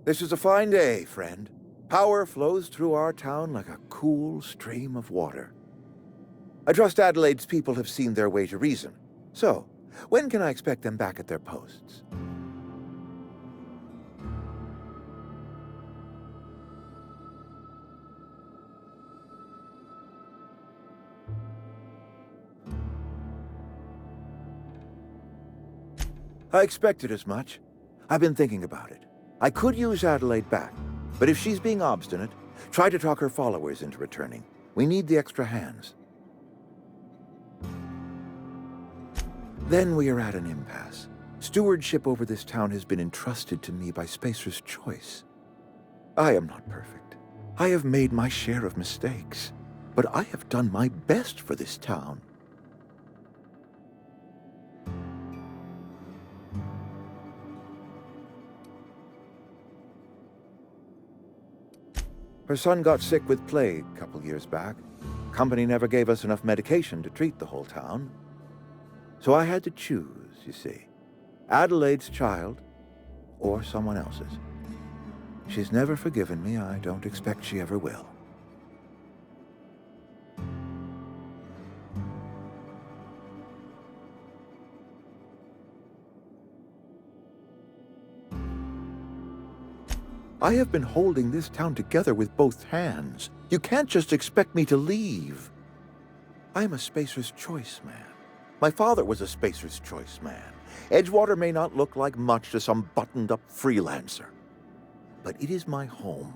This is a fine day, friend. Power flows through our town like a cool stream of water. I trust Adelaide's people have seen their way to reason. So, when can I expect them back at their posts? I expected as much. I've been thinking about it. I could use Adelaide back, but if she's being obstinate, try to talk her followers into returning. We need the extra hands. Then we are at an impasse. Stewardship over this town has been entrusted to me by Spacer's Choice. I am not perfect. I have made my share of mistakes, but I have done my best for this town. Her son got sick with plague a couple years back. Company never gave us enough medication to treat the whole town. So I had to choose, you see. Adelaide's child, or someone else's. She's never forgiven me. I don't expect she ever will. I have been holding this town together with both hands. You can't just expect me to leave. I'm a Spacer's Choice man. My father was a Spacer's Choice man. Edgewater may not look like much to some buttoned-up freelancer, but it is my home.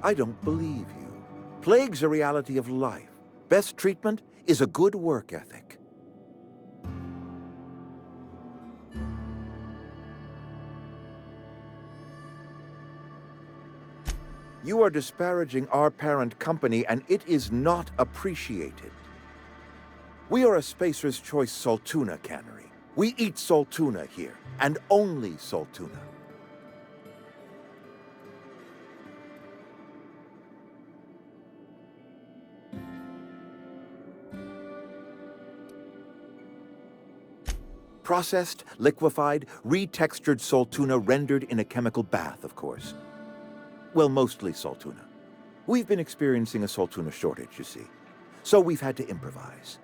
I don't believe you. Plague's a reality of life. Best treatment is a good work ethic. You are disparaging our parent company, and it is not appreciated. We are a Spacer's Choice Saltuna cannery. We eat saltuna here, and only saltuna. Processed, liquefied, retextured saltuna rendered in a chemical bath, of course. Well, mostly saltuna. We've been experiencing a saltuna shortage, you see. So we've had to improvise.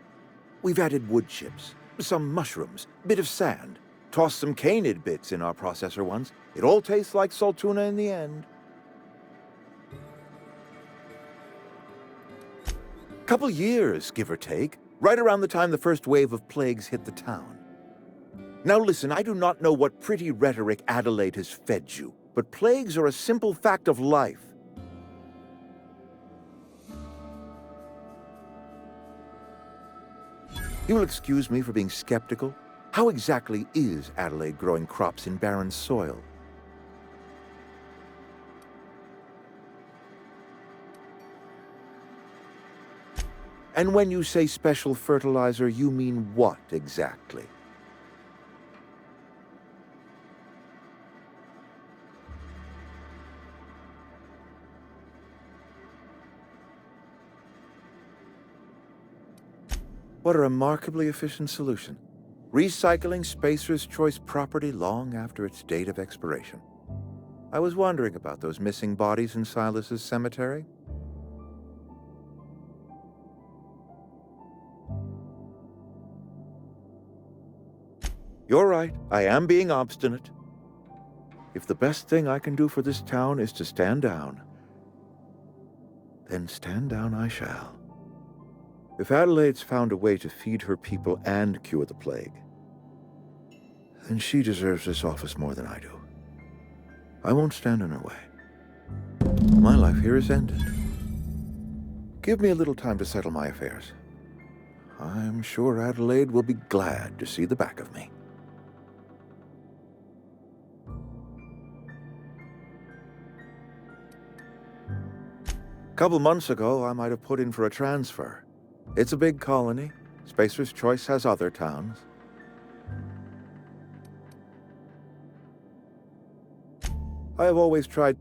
We've added wood chips, some mushrooms, bit of sand, tossed some canid bits in our processor once. It all tastes like saltuna in the end. Couple years, give or take, right around the time the first wave of plagues hit the town. Now listen, I do not know what pretty rhetoric Adelaide has fed you, but plagues are a simple fact of life. You will excuse me for being skeptical. How exactly is Adelaide growing crops in barren soil? And when you say special fertilizer, you mean what exactly? What a remarkably efficient solution. Recycling Spacer's Choice property long after its date of expiration. I was wondering about those missing bodies in Silas's cemetery. You're right, I am being obstinate. If the best thing I can do for this town is to stand down, then stand down I shall. If Adelaide's found a way to feed her people and cure the plague, then she deserves this office more than I do. I won't stand in her way. My life here is ended. Give me a little time to settle my affairs. I'm sure Adelaide will be glad to see the back of me. A couple months ago, I might have put in for a transfer. It's a big colony. Spacer's Choice has other towns. I have always tried...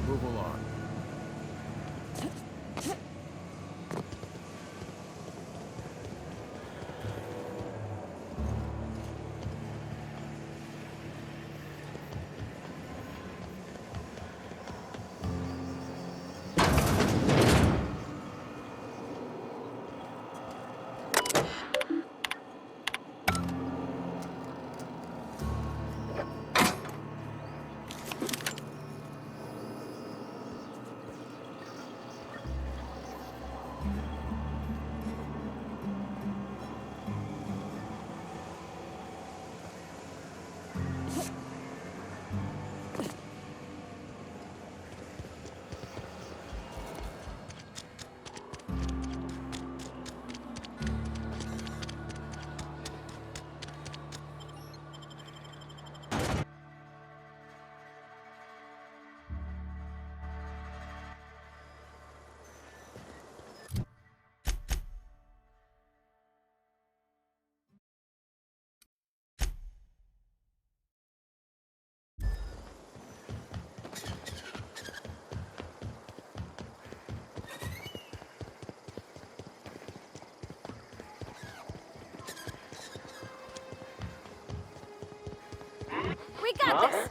Move along. We got this!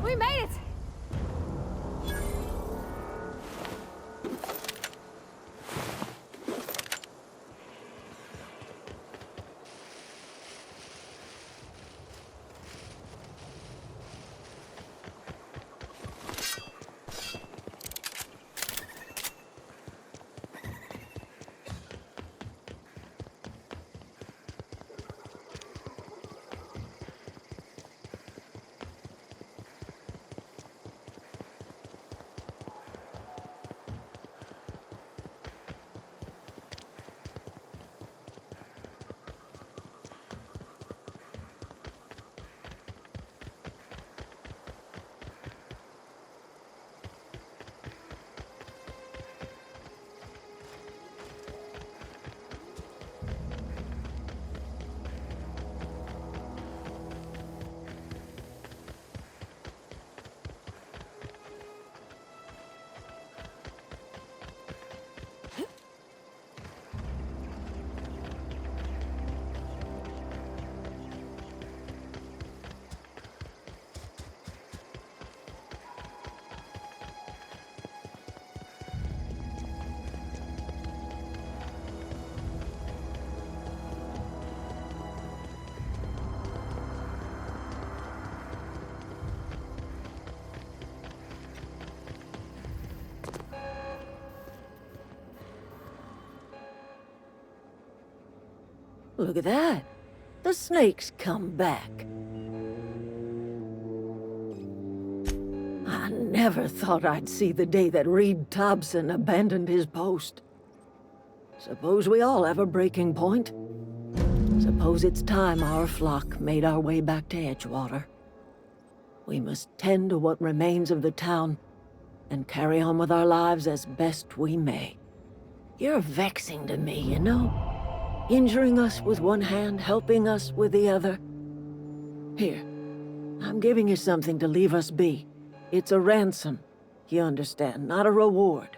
We made it! Look at that. The snake's come back. I never thought I'd see the day that Reed Thompson abandoned his post. Suppose we all have a breaking point. Suppose it's time our flock made our way back to Edgewater. We must tend to what remains of the town and carry on with our lives as best we may. You're vexing to me, you know? Injuring us with one hand, helping us with the other. Here, I'm giving you something to leave us be. It's a ransom, you understand, not a reward.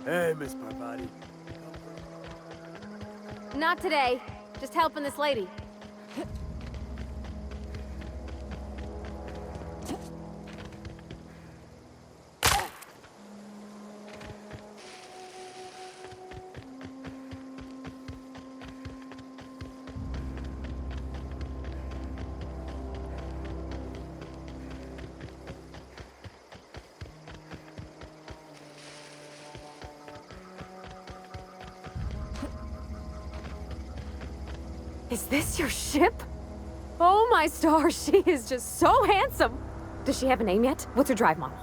Hey, Miss Parvati. Not today. Just helping this lady. Is this your ship? Oh my stars, she is just so handsome! Does she have a name yet? What's her drive model?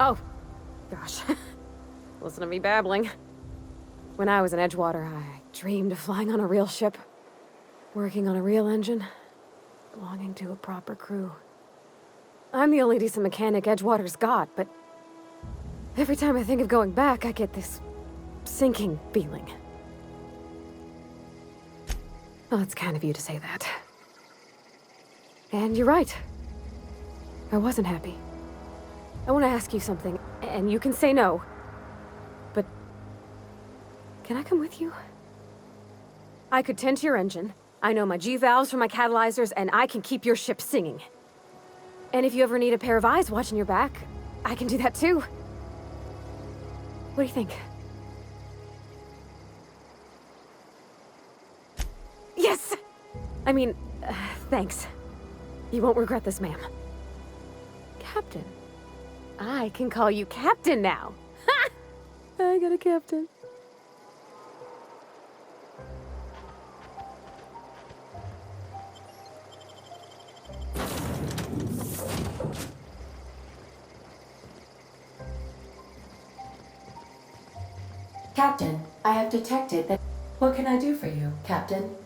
Oh, gosh. Listen to me babbling. When I was in Edgewater, I dreamed of flying on a real ship, working on a real engine, belonging to a proper crew. I'm the only decent mechanic Edgewater's got, but every time I think of going back, I get this sinking feeling. Well, it's kind of you to say that. And you're right. I wasn't happy. I want to ask you something, and you can say no. But can I come with you? I could tend to your engine. I know my G-valves from my catalyzers, and I can keep your ship singing. And if you ever need a pair of eyes watching your back, I can do that too. What do you think? Yes! I mean, thanks. You won't regret this, ma'am. Captain. I can call you Captain now. Ha! I got a captain. Captain, I have detected that... What can I do for you, Captain?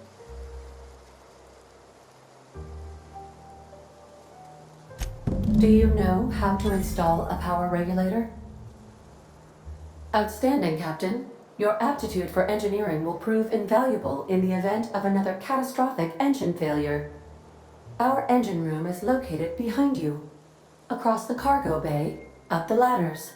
Do you know how to install a power regulator? Outstanding, Captain. Your aptitude for engineering will prove invaluable in the event of another catastrophic engine failure. Our engine room is located behind you, across the cargo bay, up the ladders.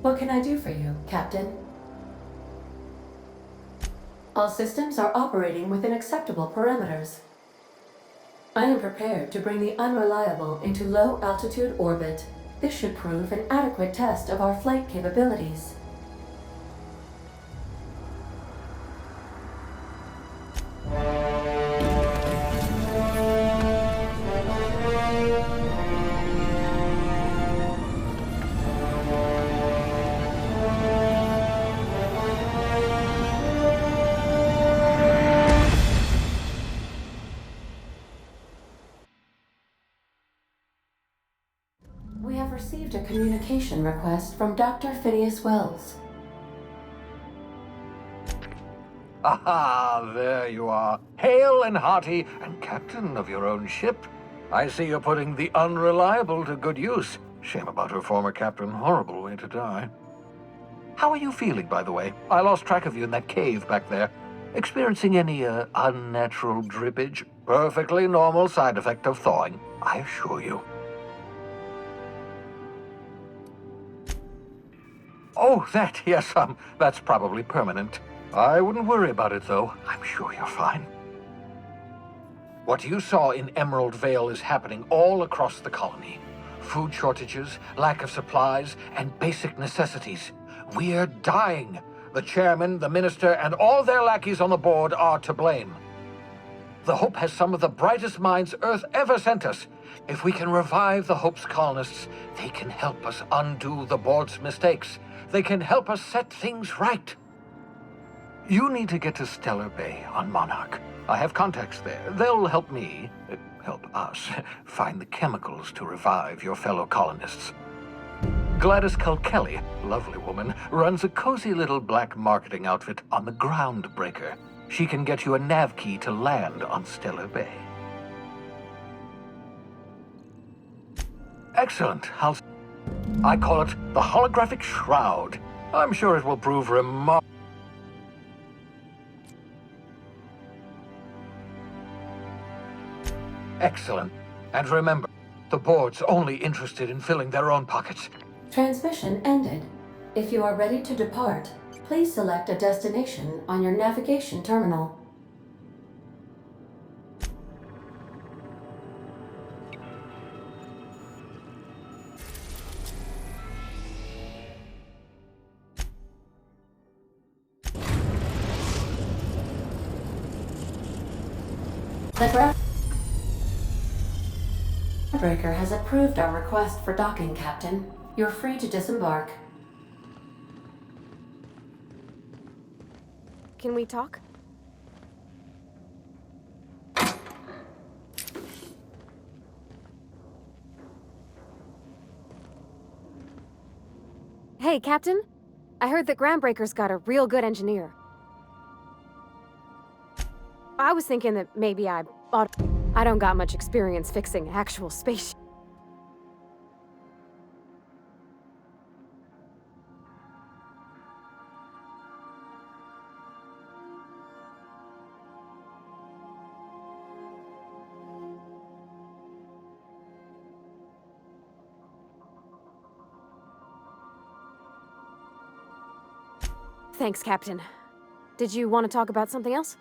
What can I do for you, Captain? All systems are operating within acceptable parameters. I am prepared to bring the unreliable into low-altitude orbit. This should prove an adequate test of our flight capabilities. received a communication request from Dr. Phineas Wells. Aha, there you are. Hale and hearty, and captain of your own ship. I see you're putting the unreliable to good use. Shame about her former captain. Horrible way to die. How are you feeling, by the way? I lost track of you in that cave back there. Experiencing any, unnatural drippage? Perfectly normal side effect of thawing, I assure you. Oh, that, yes, that's probably permanent. I wouldn't worry about it, though. I'm sure you're fine. What you saw in Emerald Vale is happening all across the colony. Food shortages, lack of supplies, and basic necessities. We're dying. The chairman, the minister, and all their lackeys on the board are to blame. The Hope has some of the brightest minds Earth ever sent us. If we can revive the Hope's colonists, they can help us undo the board's mistakes. They can help us set things right. You need to get to Stellar Bay on Monarch. I have contacts there. They'll help me, help us, find the chemicals to revive your fellow colonists. Gladys Kelly, lovely woman, runs a cozy little black marketing outfit on the Groundbreaker. She can get you a nav key to land on Stellar Bay. Excellent. I call it the holographic shroud. I'm sure it will prove remarkable. Excellent. And remember, the board's only interested in filling their own pockets. Transmission ended. If you are ready to depart, please select a destination on your navigation terminal. The Groundbreaker has approved our request for docking, Captain. You're free to disembark. Can we talk? Hey, Captain. I heard that Groundbreaker's got a real good engineer. I was thinking that maybe I don't got much experience fixing actual spaceships. Thanks, Captain. Did you want to talk about something else?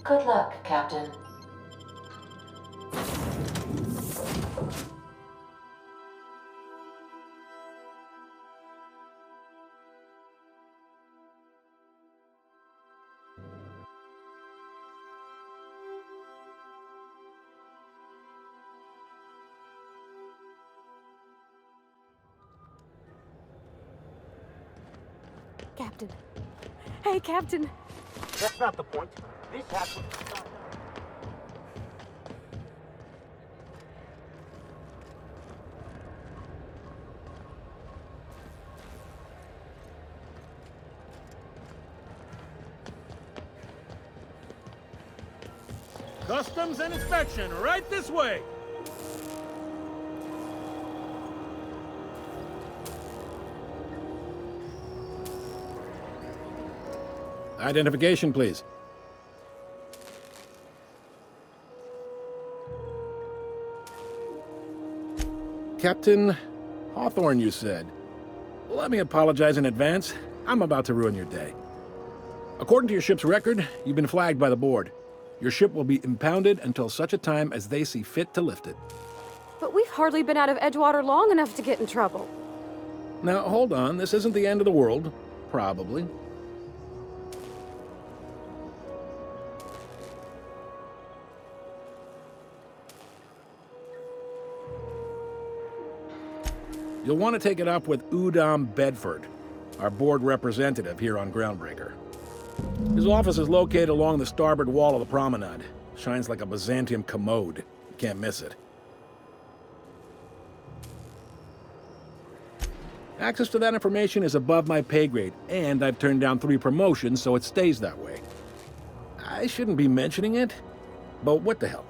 Good luck, Captain. Captain. Hey, Captain. That's not the point. This has to stop. Customs and inspection, right this way! Identification, please. Captain Hawthorne, you said. Let me apologize in advance. I'm about to ruin your day. According to your ship's record, you've been flagged by the board. Your ship will be impounded until such a time as they see fit to lift it. But we've hardly been out of Edgewater long enough to get in trouble. Now, hold on. This isn't the end of the world. Probably. You'll want to take it up with Udom Bedford, our board representative here on Groundbreaker. His office is located along the starboard wall of the promenade. Shines like a Byzantium commode. You can't miss it. Access to that information is above my pay grade, and I've turned down 3 promotions, so it stays that way. I shouldn't be mentioning it, but what the hell?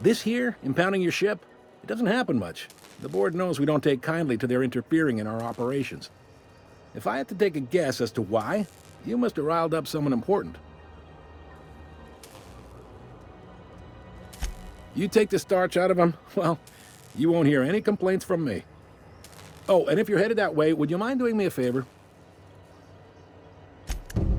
This here, impounding your ship, it doesn't happen much. The board knows we don't take kindly to their interfering in our operations. If I had to take a guess as to why, you must have riled up someone important. You take the starch out of him, well, you won't hear any complaints from me. Oh, and if you're headed that way, would you mind doing me a favor?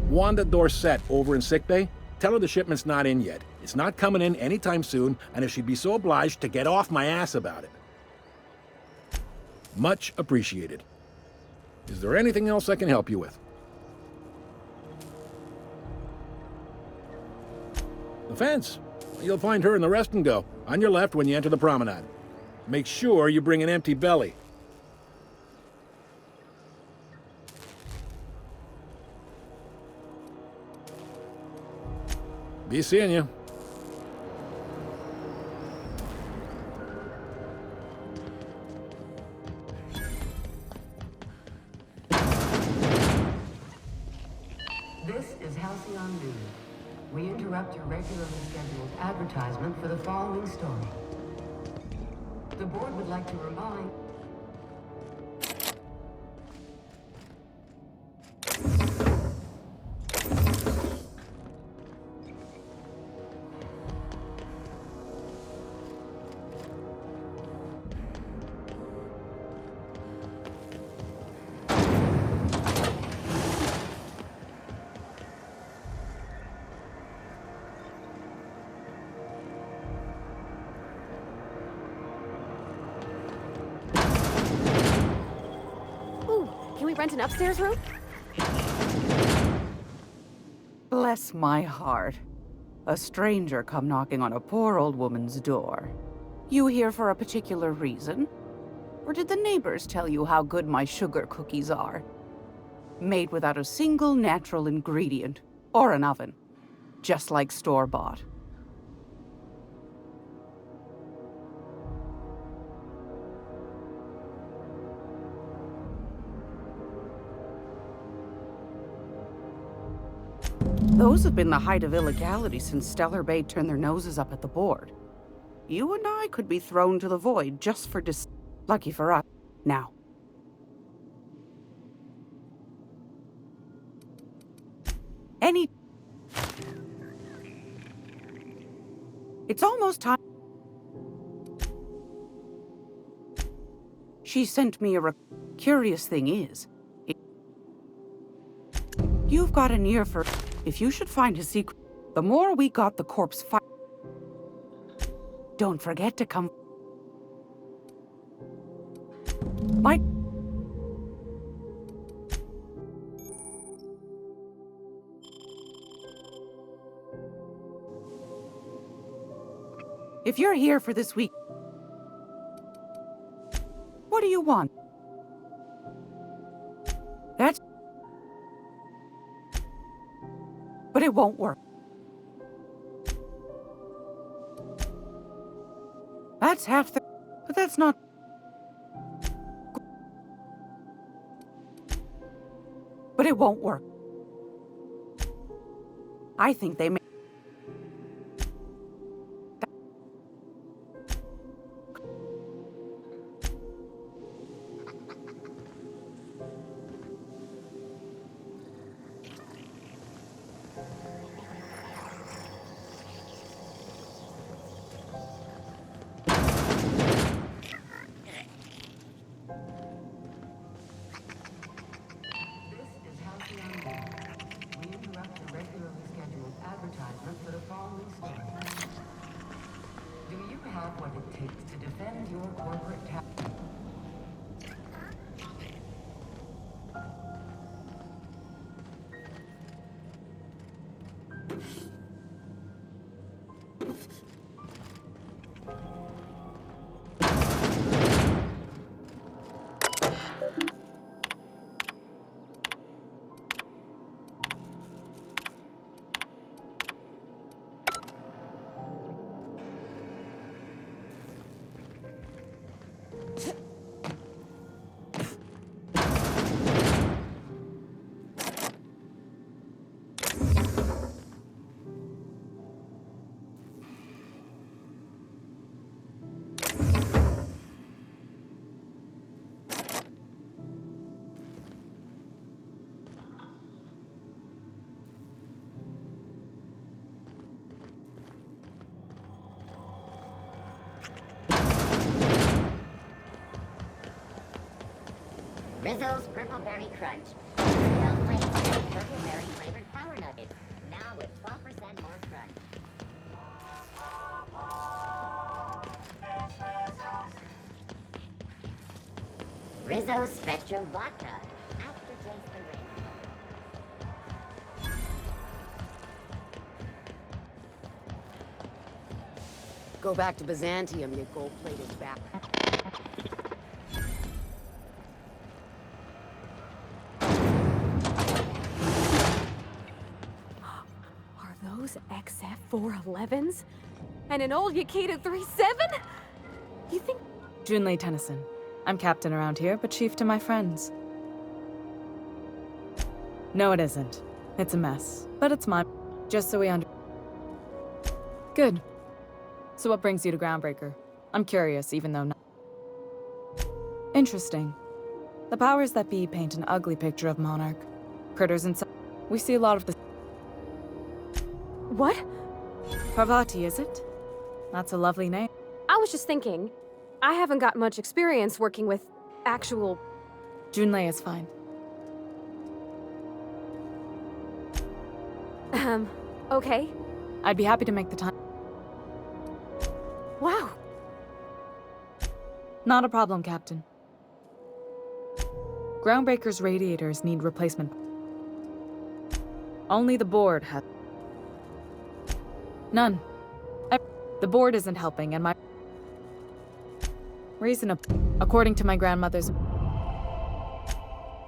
Wanda Dorset over in sickbay, tell her the shipment's not in yet. It's not coming in anytime soon, and if she'd be so obliged to get off my ass about it. Much appreciated. Is there anything else I can help you with? The fence. You'll find her in the rest and go, on your left when you enter the promenade. Make sure you bring an empty belly. Be seeing you. This is Halcyon News. We interrupt your regularly scheduled advertisement for the following story. The board would like to remind... Can we rent an upstairs room? Bless my heart. A stranger come knocking on a poor old woman's door. You here for a particular reason? Or did the neighbors tell you how good my sugar cookies are? Made without a single natural ingredient, or an oven. Just like store-bought. Those have been the height of illegality since Stellar Bay turned their noses up at the board. You and I could be thrown to the void just for lucky for us. Now. It's almost time. She sent me a curious thing is, you've got an ear for... If you should find his secret, the more we got the corpse fight. Don't forget to come. Mike. If you're here for this week, what do you want? That's... But it won't work. That's half the... But that's not... But it won't work. I think they may... What it takes to defend your corporate tax. Rizzo's Purple Berry Crunch. Well flavored purple berry flavored power nuggets. Now with 12% more crunch. Rizzo Spectrum Vodka. Aftertaste the rain. Go back to Byzantium, you gold-plated back. Are those XF411s? And an old Yakita 3.7? You think... Junlei Tennyson. I'm captain around here, but chief to my friends. No, it isn't. It's a mess. But it's mine. Just so we Good. So what brings you to Groundbreaker? I'm curious, even though not... Interesting. The powers that be paint an ugly picture of Monarch. Critters and such. We see a lot of the... What? Parvati, is it? That's a lovely name. I was just thinking, I haven't got much experience working with actual... Junlei is fine. Okay. I'd be happy to make the time. Wow. Not a problem, Captain. Groundbreaker's radiators need replacement. Only the board has... None. The board isn't helping, and my... According to my grandmother's...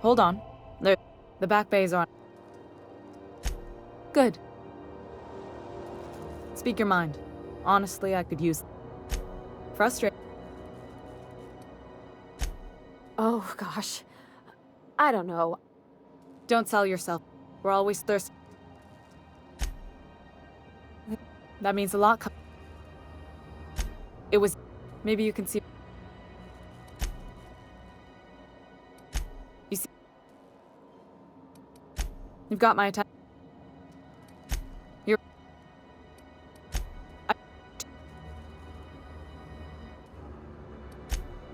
Hold on. The back bays are... Good. Speak your mind. Honestly, I could use... Frustrated. Oh, gosh. I don't know. Don't sell yourself. We're always thirsty. That means a lot. It was... Maybe you can see... You see... You've got my attention.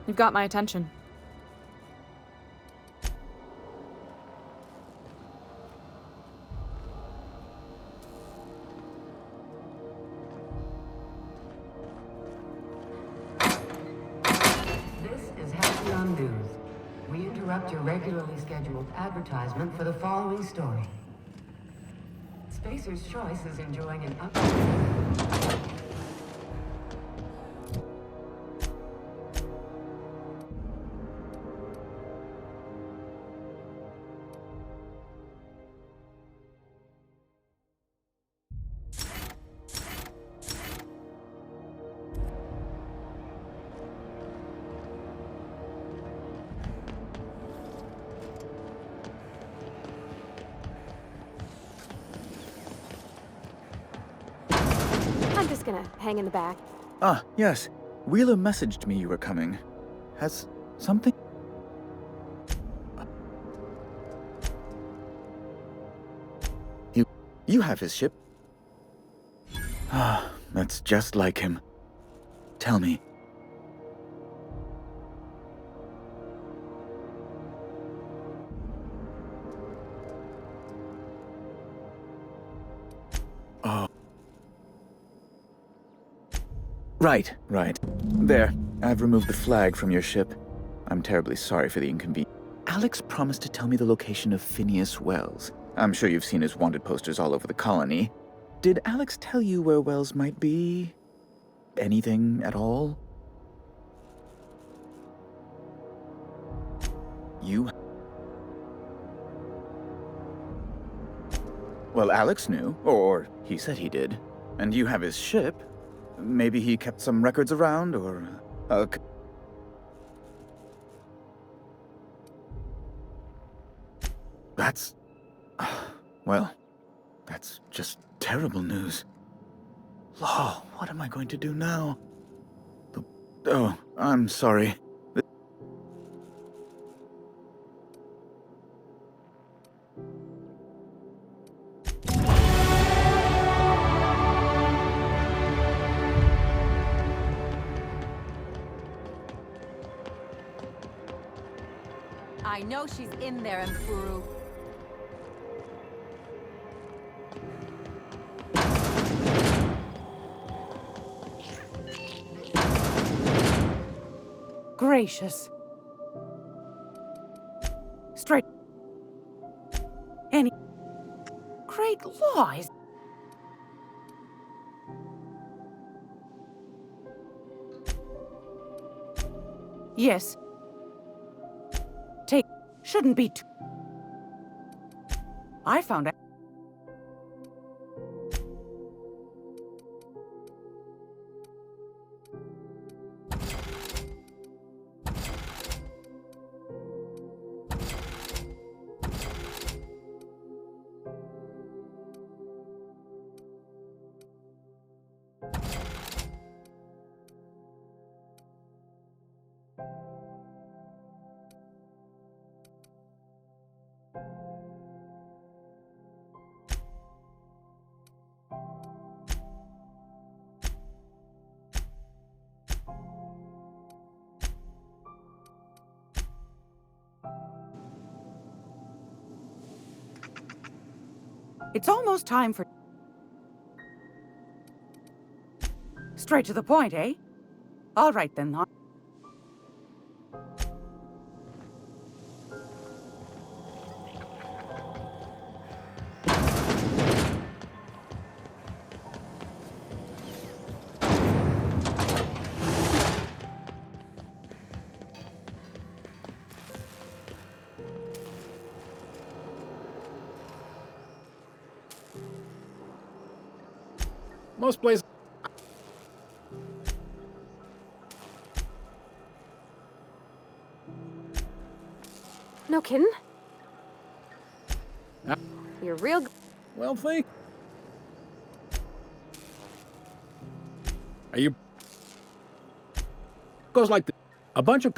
You've got my attention. This is Halcyon News. We interrupt your regularly scheduled advertisement for the following story. Spacer's Choice is enjoying an up... I'm just gonna hang in the back. Ah, yes. Wheeler messaged me you were coming. Has something... You have his ship? Ah, that's just like him. Tell me. Oh. Right. There, I've removed the flag from your ship. I'm terribly sorry for the inconvenience. Alex promised to tell me the location of Phineas Wells. I'm sure you've seen his wanted posters all over the colony. Did Alex tell you where Wells might be? Anything at all? You... Well, Alex knew, or he said he did. And you have his ship. Maybe he kept some records around, or... That's... Well, that's just terrible news. Law, what am I going to do now? Oh, I'm sorry. I know she's in there, Mpuru. Gracious. Straight. Any. Great laws. Yes. Take. Shouldn't be too. I found out. It's almost time for... Straight to the point, eh? All right, then. Most places... No kidding? You're real... Well, think. Are you... Goes like this. A bunch of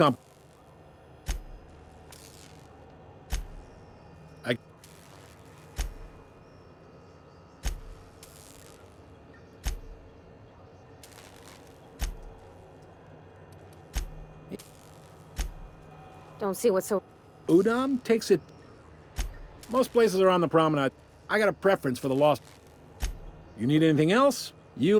Don't see what's so... Udon takes it... Most places are on the promenade. I got a preference for the lost... You need anything else? You...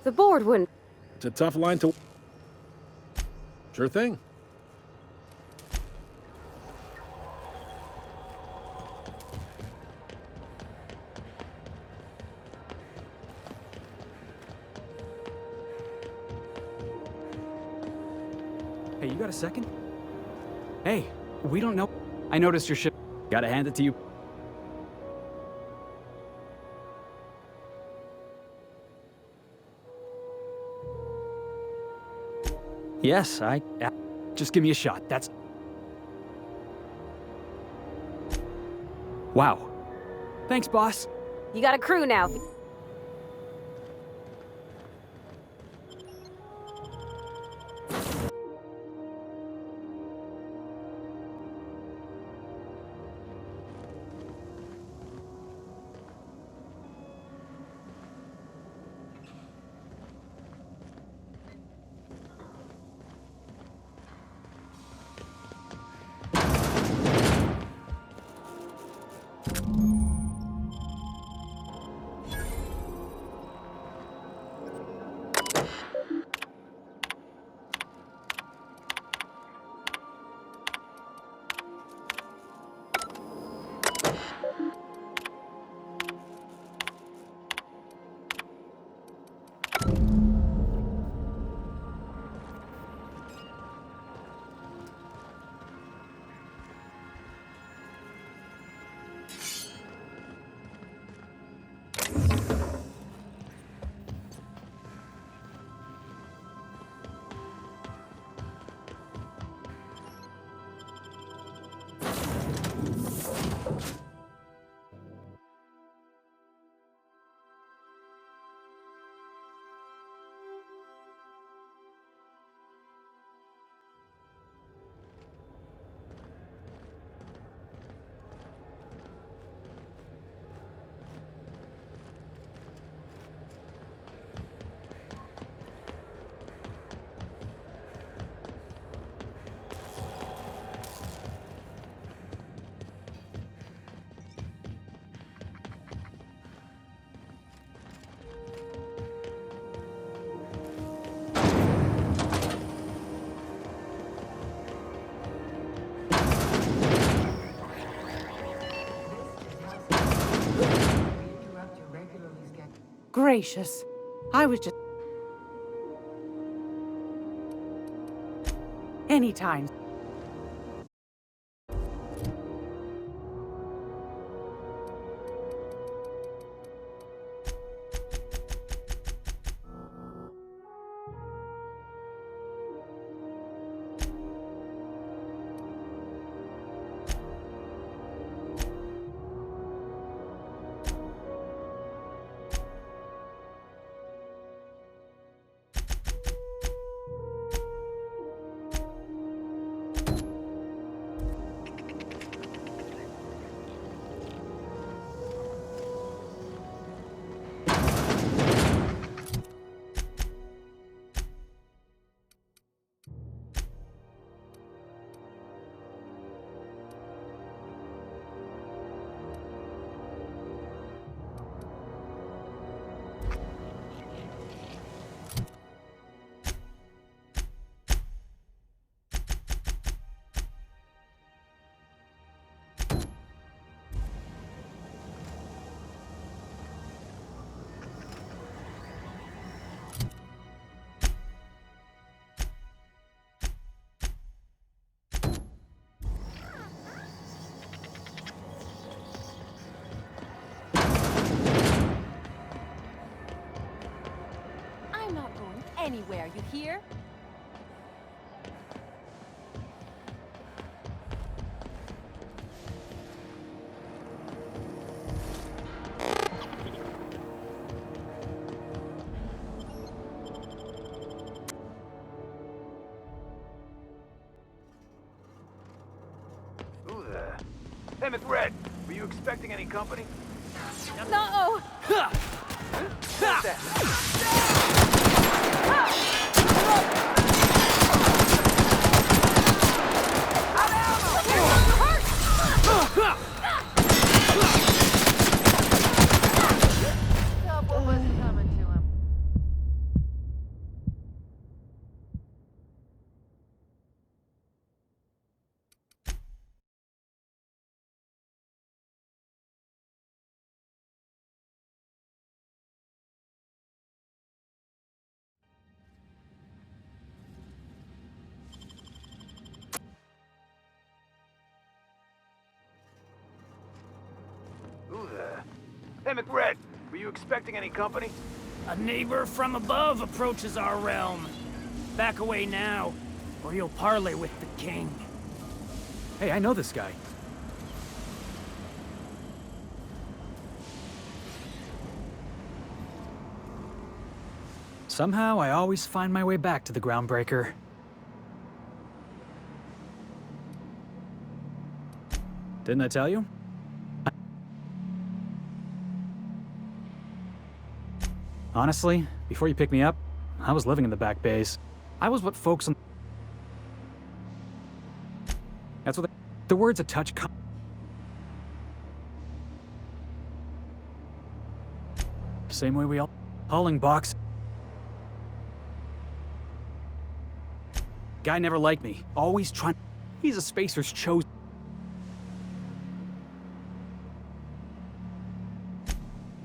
The board wouldn't... It's a tough line to... Sure thing. Hey, you got a second? Hey, we don't know. I noticed your ship. Gotta hand it to you. Yes, just give me a shot. That's... Wow. Thanks, boss. You got a crew now. gracious. I was just... Anytime. I'm not going anywhere, you hear? Who there? Hey, McRed, were you expecting any company? No! What's that? What was coming to him? Who there? Hey, McRed, were you expecting any company? A neighbor from above approaches our realm. Back away now, or you'll parley with the king. Hey, I know this guy. Somehow, I always find my way back to the Groundbreaker. Didn't I tell you? Honestly, before you picked me up, I was living in the back bays. I was what folks on... That's what the word's a touch... Same way we all... Hauling box... Guy never liked me. Always trying... He's a spacer's chosen...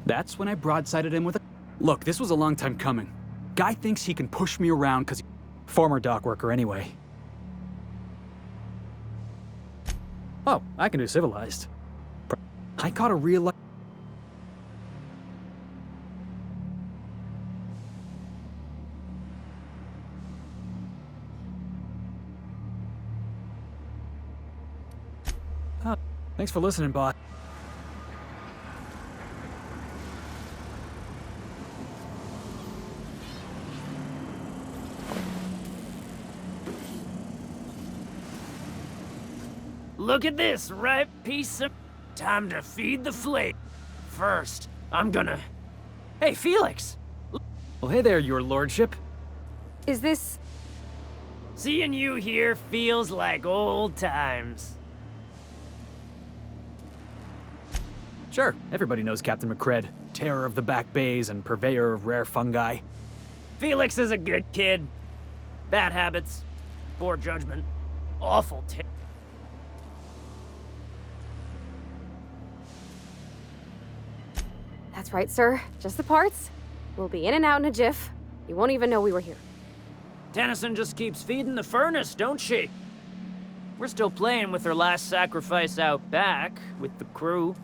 That's when I broadsided him with a... Look, this was a long time coming. Guy thinks he can push me around because... Former dock worker anyway. Oh, I can do civilized. I caught a real... Oh, thanks for listening, boss. Look at this ripe piece of... Time to feed the flame. First, I'm gonna... Hey, Felix! Well, hey there, your lordship. Is this... Seeing you here feels like old times. Sure, everybody knows Captain McCred, terror of the back bays and purveyor of rare fungi. Felix is a good kid. Bad habits, poor judgment, awful That's right, sir. Just the parts. We'll be in and out in a jiff. You won't even know we were here. Tennyson just keeps feeding the furnace, don't she? We're still playing with her last sacrifice out back, with the crew.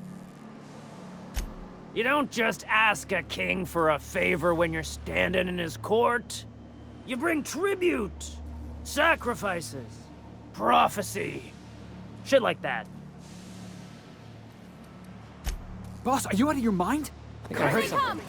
You don't just ask a king for a favor when you're standing in his court. You bring tribute, sacrifices, prophecy, shit like that. Boss, are you out of your mind? I think I heard something.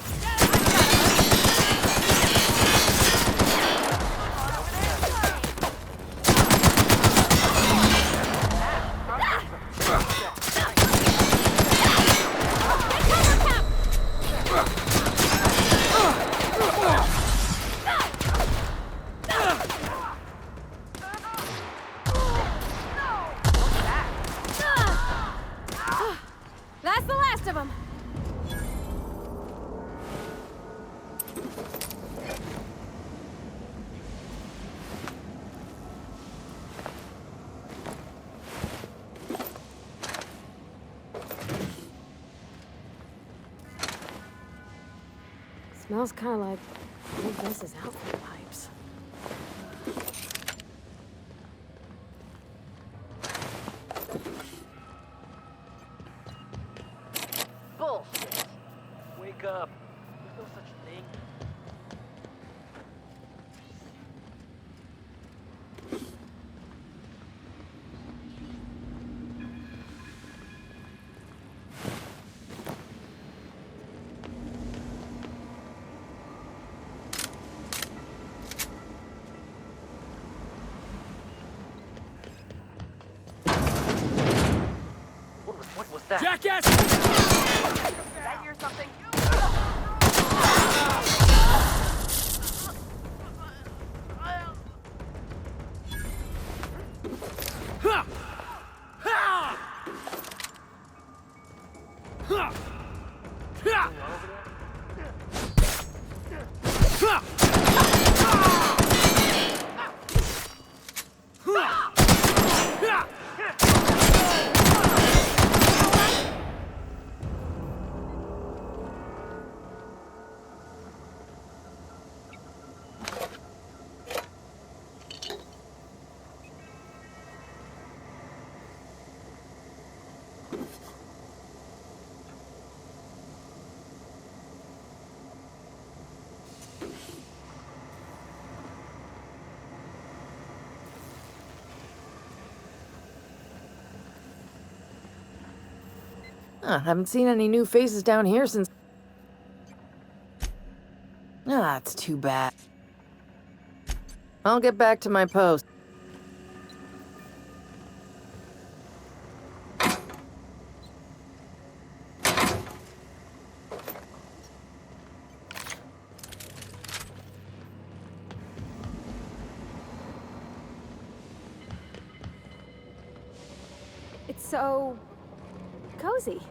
That's the last of them. Smells kind of like old Wes's outfit pipes. Bullshit. Wake up. There's no such thing. What was that? Jackass! Did I hear something? Ha! Ha! Ha! Ha! Ha! Haven't seen any new faces down here since... It's too bad. I'll get back to my post. It's so cozy.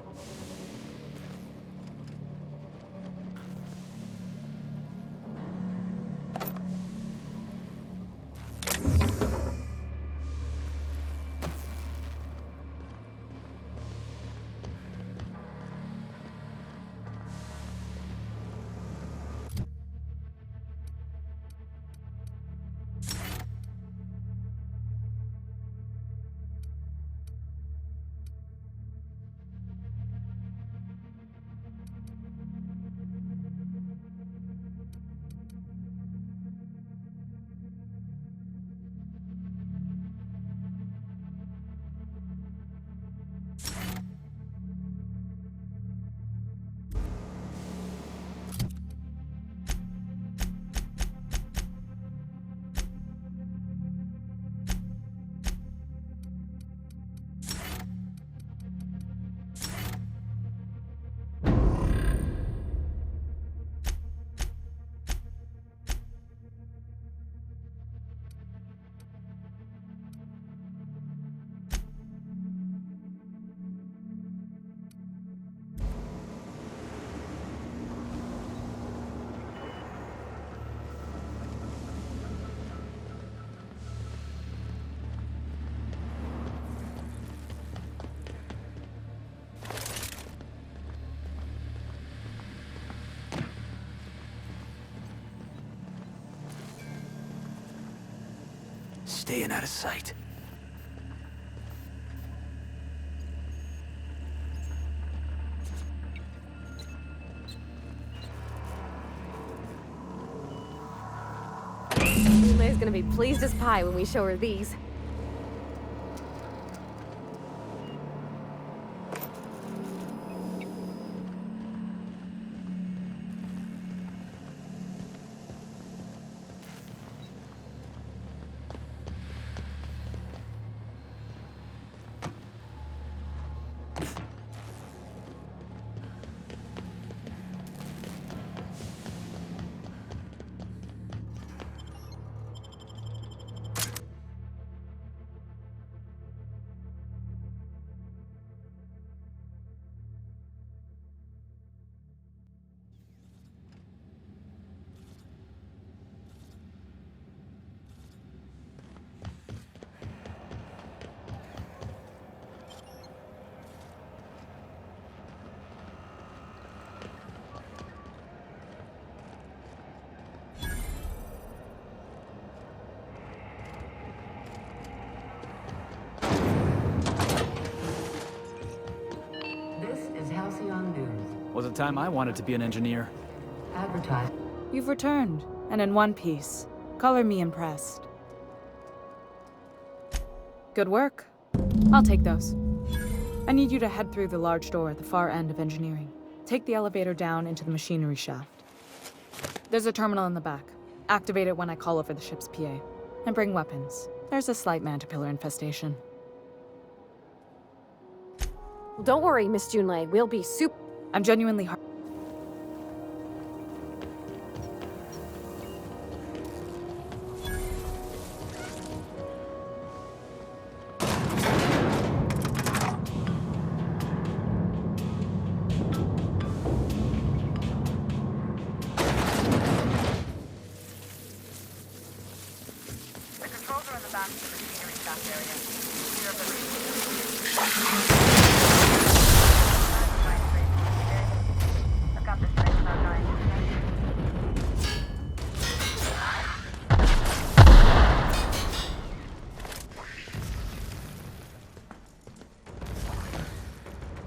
staying out of sight. Yule's gonna be pleased as pie when we show her these. Was a time I wanted to be an engineer. Advertise. You've returned, and in one piece. Color me impressed. Good work. I'll take those. I need you to head through the large door at the far end of engineering. Take the elevator down into the machinery shaft. There's a terminal in the back. Activate it when I call over the ship's PA. And bring weapons. There's a slight mantipillar infestation. Don't worry, Miss Junlei. We'll be super... I'm genuinely hard. The controls are in the back of the machinery shaft area. I've got this thing without dying.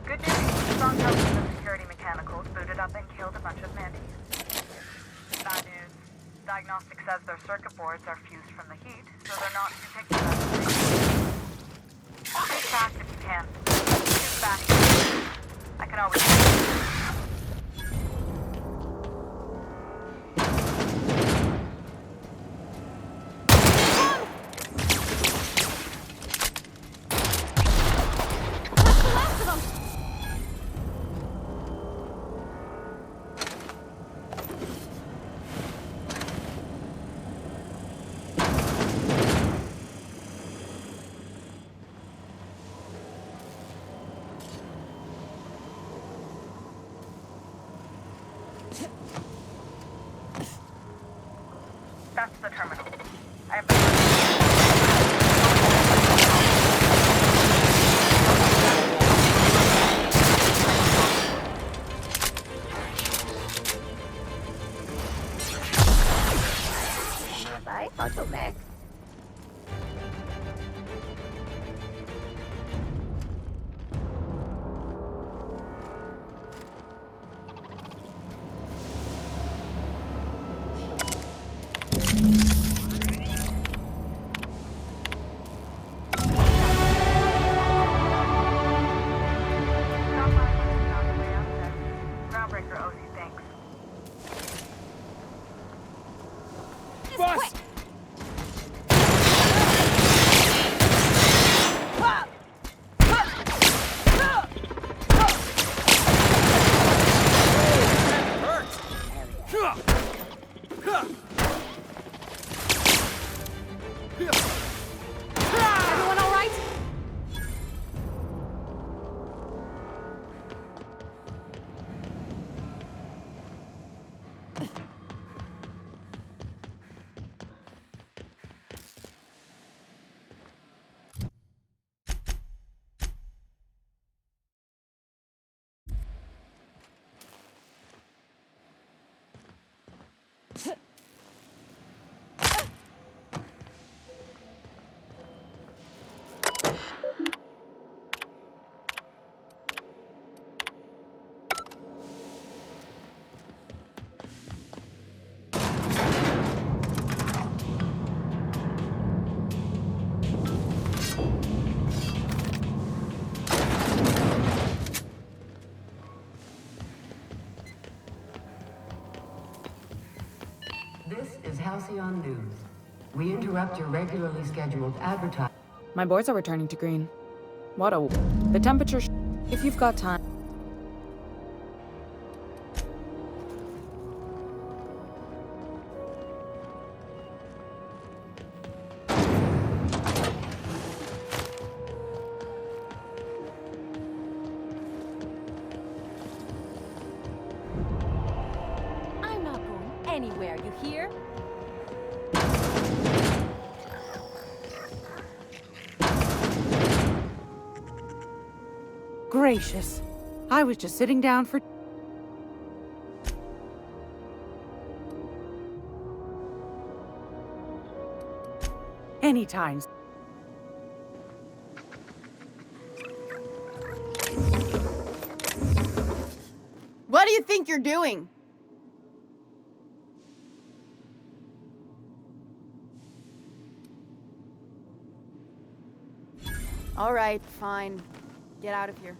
Good news. Strong help from the security mechanicals booted up and killed a bunch of mantis. Bad news. Diagnostic says their circuit boards are fused from the heat, so they're not too picky about the thing. Stay fast if you can. Get back. I can always... That's the terminal. I have Bye, bottleneck. Groundbreaker OC thanks. Bust! Everyone all right? Halcyon News. We interrupt your regularly scheduled advertisement. My boys are returning to green. What a... The temperature... If you've got time... I'm not going anywhere, you hear? Gracious. I was just sitting down for... Anytime. What do you think you're doing? All right, fine. Get out of here.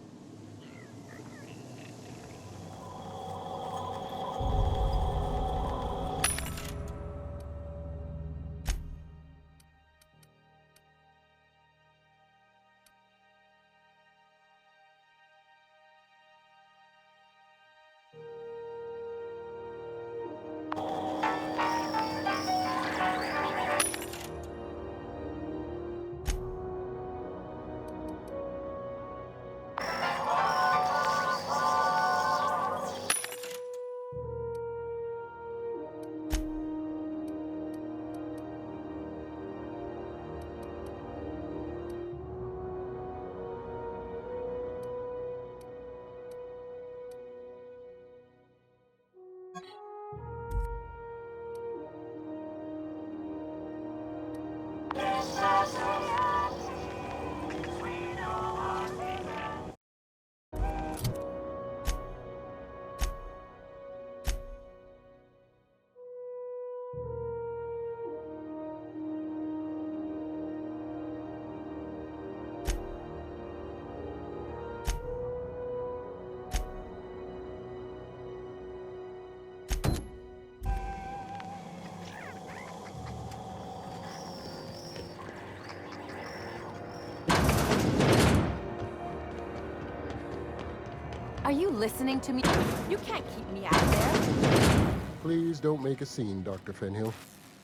Are you listening to me? You can't keep me out of there. Please don't make a scene, Dr. Fenhill.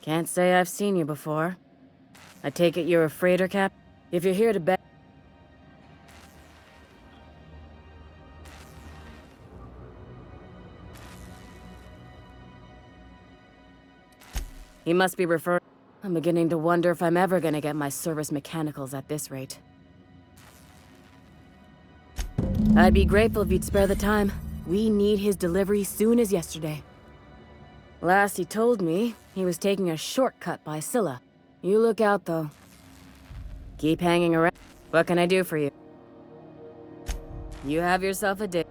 Can't say I've seen you before. I take it you're a freighter, Cap? If you're here to bet... He must be referring... I'm beginning to wonder if I'm ever gonna get my service mechanicals at this rate. I'd be grateful if you'd spare the time. We need his delivery soon as yesterday. Last he told me, he was taking a shortcut by Scylla. You look out, though. Keep hanging around. What can I do for you? You have yourself a day.